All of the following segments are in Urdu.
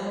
2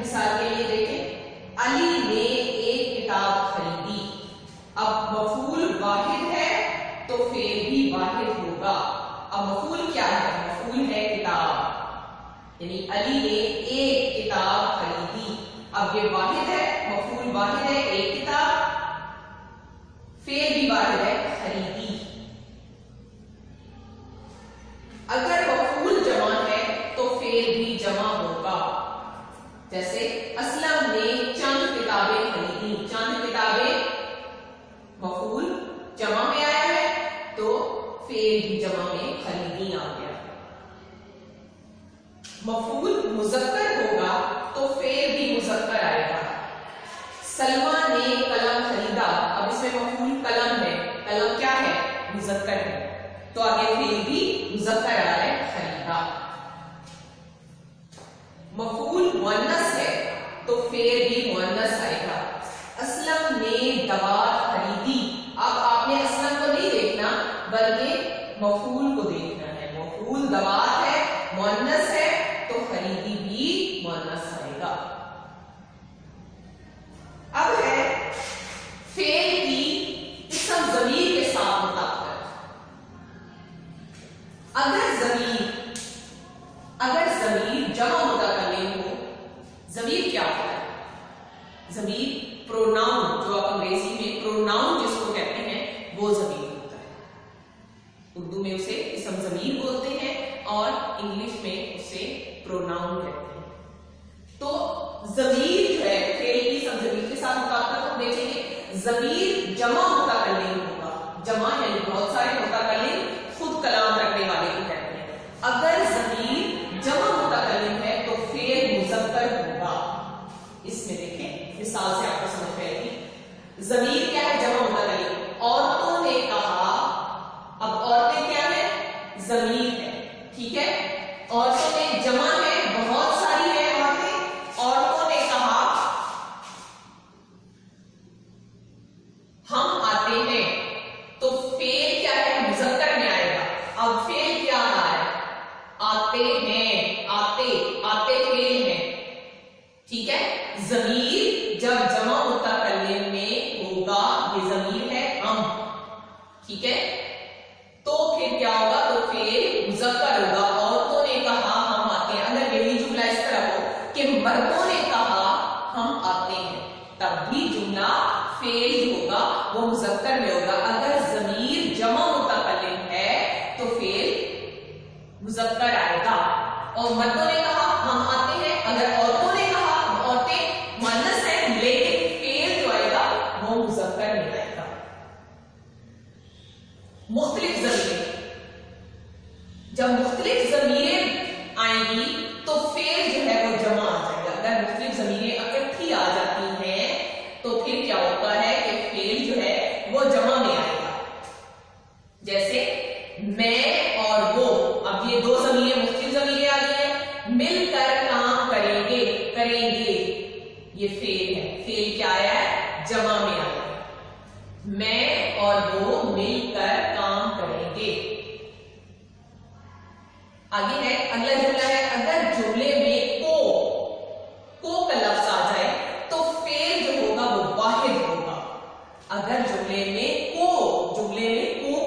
مثال کے لیے دیکھیں، علی نے ایک کتاب خریدی. اب مفعول واحد ہے تو فعل بھی واحد ہوگا. اب مفعول کیا ہے؟ مفعول ہے کتاب، یعنی علی نے ایک کتاب خریدی. اب یہ واحد ہے، مفعول واحد ہے ایک کتاب، فعل بھی واحد ہے خریدی. اگر مفعول جمع ہے تو فعل بھی جمع ہوگا. جیسے اسلم نے چند کتابیں خریدی. چند کتابیں مفعول جمع میں آیا ہے تو فعل بھی جمع میں خریدی آ گیا. مفعول مذکر ہوگا تو فعل بھی مذکر آئے گا. سلمہ نے قلم خریدا. اب اس میں مفعول قلم ہے، قلم کیا ہے؟ مذکر ہے، تو آگے فعل بھی مذکر آ رہا ہے خریدا. مفعول مؤنث ہے تو فعل بھی مؤنث آئے گا. اسلم نے دوات خریدی. اب آپ نے اسلم کو نہیں دیکھنا بلکہ مفعول کو دیکھنا ہے. مفعول دوات ہے، مؤنث ہے تو خریدی بھی مؤنث آئے گا. اب ہے فعل کی اسم ضمیر کے ساتھ مطابقت. اگر ضمیر جمع متکلم ہو، ضمیر کیا ہوتا ہے؟ ضمیر پروناؤن، جو آپ انگریزی میں پروناؤن جس کو کہتے ہیں وہ ضمیر ہوتا ہے. اردو میں اسے اسم ضمیر بولتے ہیں اور انگلش میں اسے پروناؤن کہتے ہیں. تو ضمیر جو ہے فعل کی اسم ضمیر کے ساتھ مطابقت ہم دیکھیں گے. ضمیر جمع متکلم ہوگا. جمع یعنی بہت سارے متکلم خود کلام رکھنے والے کو کہتے ہیں. اگر ضمیر جمع متکلم ہے تو فعل مذکر ہوگا. اس میں دیکھیں مثال سے آپ کو سمجھ میں آئے گی. ضمیر کیا ہے؟ جمع متکلم. عورتوں نے کہا. اب عورتیں کیا ہے؟ ضمیر ہے، ٹھیک ہے. عورتوں نے جمع ہے، بہت ساری ہے عورتیں. عورتوں نے کہا ہم آتے ہیں، تو فعل کیا ہے؟ مذکر میں آئے گا. اب فعل کیا آ رہا ہے؟ آتے ہیں. آتے فعل ہے، ٹھیک ہے. ضمیر جب جمع متکلم میں ہوگا، یہ ضمیر ہے ہم، ٹھیک ہے، تو پھر کیا ہوگا؟ تو فعل مذکر ہوگا. عورتوں نے کہا ہم آتے ہیں. اگر یہی جملہ اس طرح ہو کہ مردوں نے کہا ہم آتے ہیں، تب بھی جملہ فعل جو ہوگا وہ مذکر میں ہوگا. اگر ضمیر جمع متکلم ہے تو فعل مذکر آئے گا. اور مردوں نے کہا ہم آتے ہیں. اگر عورتوں نے کہا، عورتیں مؤنث ہے لیکن فعل جو آئے گا وہ مذکر میں آئے گا. مختلف ضمیریں، جب مختلف ضمیریں آئیں گی تو فعل جو ہے وہ جمع آ جائے گا. اگر مختلف ضمیریں اکٹھی آ جاتی ہیں تو پھر کیا ہوتا ہے کہ فعل جو ہے وہ جمع میں آئے گا. جیسے میں اور وہ. اب یہ دو ضمیریں مختلف ضمیریں آ گئی ہیں. مل کر کام کریں گے. یہ فعل ہے. فعل کیا آیا ہے؟ جمع میں آیا ہے. میں اور وہ مل کر کام کریں گے. آگے ہے اگلا جملہ ہے. اگر جملے میں کو کا لفظ آ جائے تو فعل جو ہوگا وہ واحد ہوگا. اگر جملے میں کو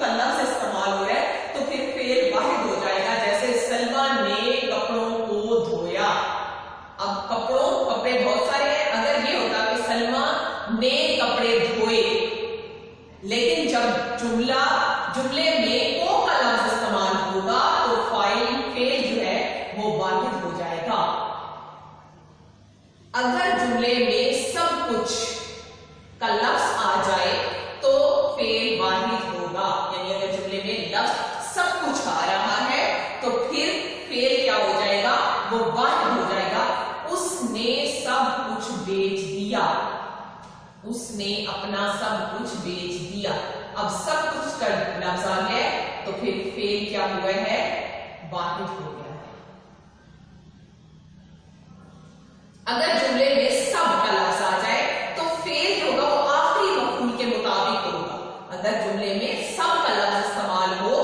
کا لفظ استعمال ہو رہا ہے تو پھر فعل واحد ہو جائے گا. جیسے سلمہ نے کپڑوں کو دھویا. اب کپڑے بہت سارے ہیں. اگر یہ ہوتا کہ سلمہ نے کپڑے دھوئے، لیکن جب جملے میں کو کا لفظ استعمال ہوگا تو فعل جو ہے وہ واحد ہو جائے گا. اگر جملے میں سب کچھ کا لفظ آ جائے تو فعل واحد ہوگا. یعنی اگر جملے میں لفظ سب کچھ آ رہا ہے تو پھر فعل کیا ہو جائے گا؟ وہ واحد ہو جائے گا. اس نے سب کچھ بیچ دیا. اس نے اپنا سب کچھ بیچ دیا. اب سب کچھ کا لفظ آ گیا تو پھر فعل کیا ہوا ہے؟ واحد ہو گیا ہے. اگر جملے میں سب کا لفظ آ جائے تو فعل جو ہوگا وہ آخری مفعول کے مطابق ہوگا. اگر جملے میں سب کا لفظ استعمال ہو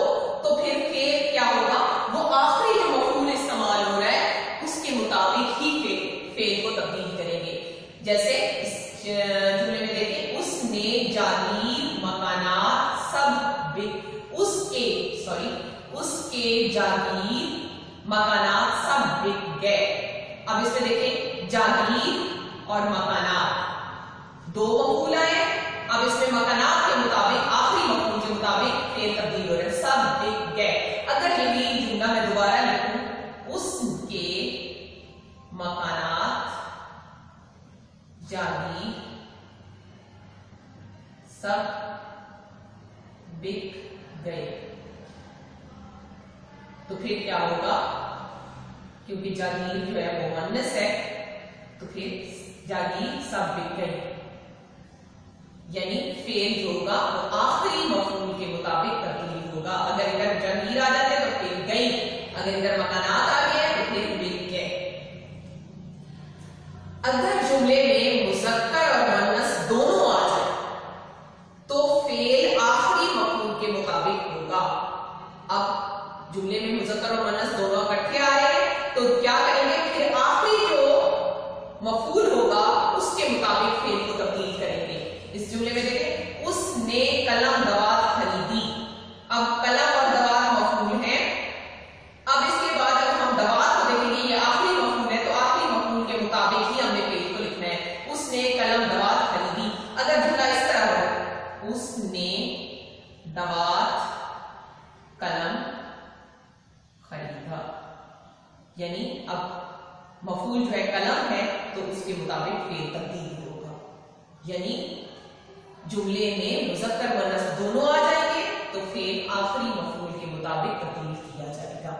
تو پھر فعل کیا ہوگا؟ وہ آخری جو مفعول استعمال ہو رہا ہے اس کے مطابق ہی فعل کو تبدیل جیسے اس جملے میں دیکھیں اس نے جاگیر مکانات سب اس کے جاگیر مکانات سب بک گئے. اب اس میں دیکھیں جاگیر اور مکانات دو مفعول آئے. اب اس میں مکانات کے مطابق آخری مفعول کے مطابق فعل تبدیل ہو رہا ہے سب بک گئے. اگر یہی جملہ میں دوبارہ لکھوں اس کے مکانات جاگیر سب بک گئے تو پھر کیا ہوگا؟ کیونکہ جاگیر جو ہے وہ مؤنث ہے تو پھر جاگیر سب بک گئی یعنی فعل جو ہوگا وہ آخری مفعول کے مطابق تبدیل ہوگا. اگر ادھر جاگیر آ جاتے تو پھر گئی, اگر ادھر مکانات آ گئے تو پھر بک گئے. اگر جملے میں مذکر اور مؤنث دونوں آ جائے تو فعل آخری مفعول کے مطابق ہوگا. اب جملے میں مذکر اور مؤنث دونوں اکٹھے آ رہے ہیں تو کیا کریں گے؟ پھر آخری جو مفعول ہوگا اس کے مطابق فعل کو تبدیل کریں گے. اس جملے میں دیکھیں اس نے قلم دوات خریدی. اب قلم اور دوات مفعول ہیں. اب اس کے بعد اگر ہم دوات کو دیکھیں گے یہ آخری مفعول ہے تو آخری مفعول کے مطابق ہی ہم نے فعل کو لکھنا ہے. اس نے قلم دوات خریدی. اگر جملہ اس طرح ہو اس نے دوات قلم خریدا یعنی اب مفعول جو ہے قلم ہے تو اس کے مطابق فعل تبدیل ہوگا. یعنی جملے میں مذکر مؤنث دونوں آ جائیں گے تو فعل آخری مفعول کے مطابق تبدیل کیا جائے گا.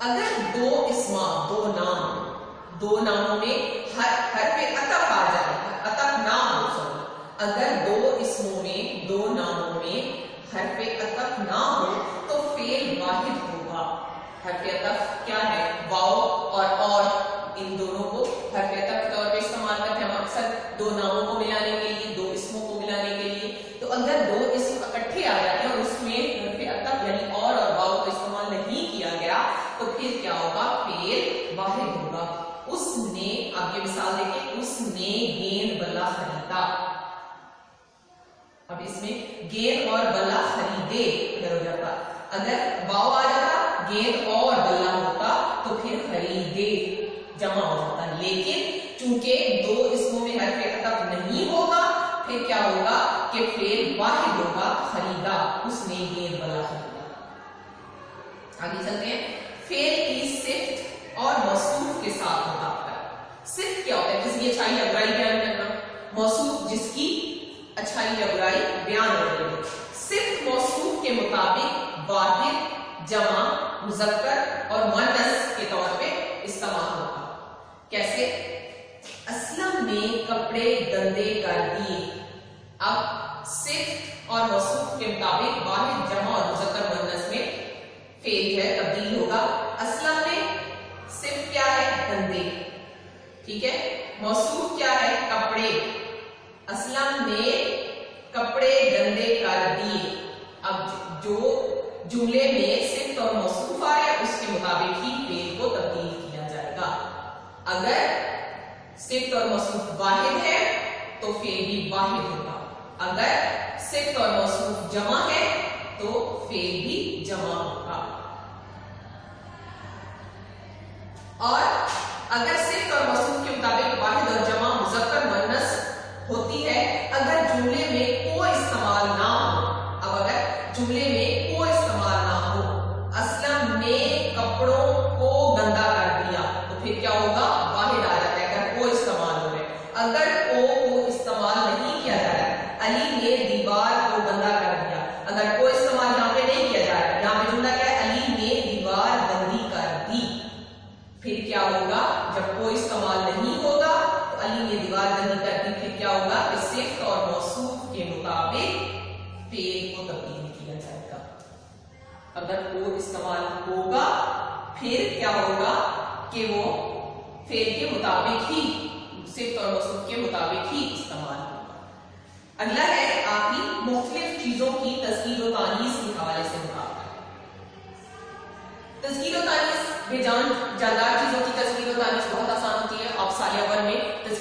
اگر دو ناموں میں حرف عطف آ جائے, عطف نہ ہو, اگر دو ناموں میں حرف عطف نہ ہو تو فعل واحد ہوگا. حرف عطف کیا ہے؟ واو اور ان دونوں کو حرف عطف کے طور پہ استعمال کرتے ہیں ہم اکثر دو ناموں کو ملانے کے لیے, دو اسموں کو ملانے کے لیے. تو اگر دو اسم اکٹھے آ جاتے ہیں اور اس میں حرف عطف یعنی اور واو کا استعمال نہیں کیا گیا تو پھر کیا ہوگا؟ فعل واحد ہوگا. اس نے, آپ یہ مثال دیکھیں, اس نے گیند بلا خریدا. اب اس میں گیند اور بلا خریدے اگر ہو جاتا, اگر واو آ جاتا گیند اور بلا ہوتا تو پھر خریدے جمع ہو جاتا. لیکن چونکہ دو اسموں میں حرف عطف نہیں ہوگا پھر کیا ہوگا کہ فعل واحد ہوگا خریدا. اس نے گیند بلا خریدا. آگے چلتے ہیں. فعل کی صفت اور موصوف کے ساتھ مطابقت. صفت کیا ہوتا ہے؟ کسی کی اچھائی یا برائی بیان کرنا. موصوف جس کی اچھائی یا برائی بیان ہو رہی ہے. صفت موصوف کے مطابق واحد, جمع, مذکر اور مؤنث کے طور پہ استعمال ہوگا. کیسے؟ اسلم نے کپڑے گندے کر دیے. اب صفت اور موصوف کے مطابق واحد, جمع اور مذکر مؤنث میں فعل ہے تبدیل ہوگا. اسلم نے صفت کیا ہے؟ گندے. ٹھیک ہے. موصوف کیا ہے؟ کپڑے. اسلم نے کپڑے گندے کر دیے. اب جو جملے میں صفت اور موصوف آ رہا ہے اس کے مطابق ہی فعل کو تبدیل کیا جائے گا. اگر صفت اور موصوف واحد ہے تو فعل بھی واحد ہوگا. اگر صفت اور موصوف جمع ہے تو فعل بھی جمع ہوگا. اور اگر صفت اور موصوف کے مطابق واحد اور جمع مذکر مؤنث ہوتی ہے اگر جملے میں کوئی استعمال نہ ہو. اب اگر جملے میں کوئی استعمال نہ ہو, اسلم نے کپڑوں کو گندا کر دیا تو پھر کیا ہوگا؟ واحد آ جاتا ہے اگر کوئی استعمال ہو رہا ہے. اگر کو استعمال نہیں کیا جا رہا ہے, علی نے دیوار کو گندا کر دیا, اگر کوئی استعمال یہاں پہ نہیں کیا جا رہا ہے, یہاں پہ جملہ کیا ہے؟ علی نے دیوار گندی کر دی. پھر کیا ہوگا؟ جب کوئی استعمال نہیں ہوگا تو علی نے دیوار گندی کر دی, پھر کیا ہوگا کہ صفت اور موصوف کے مطابق فعل کو تبدیل کیا جائے گا. اگر کو استعمال ہوگا پھر کیا ہوگا کہ وہ فعل کے مطابق ہی, صفت اور موصوف کے مطابق ہی استعمال ہوگا. اگلا ہے آخری مختلف چیزوں کی تذکیر و تانیث کے حوالے سے مطابقت. تذکیر و تانیث بے جان جاندار چیزوں کی تذکیر و تانیث بہت آسان ہوتی ہے. آپ سالے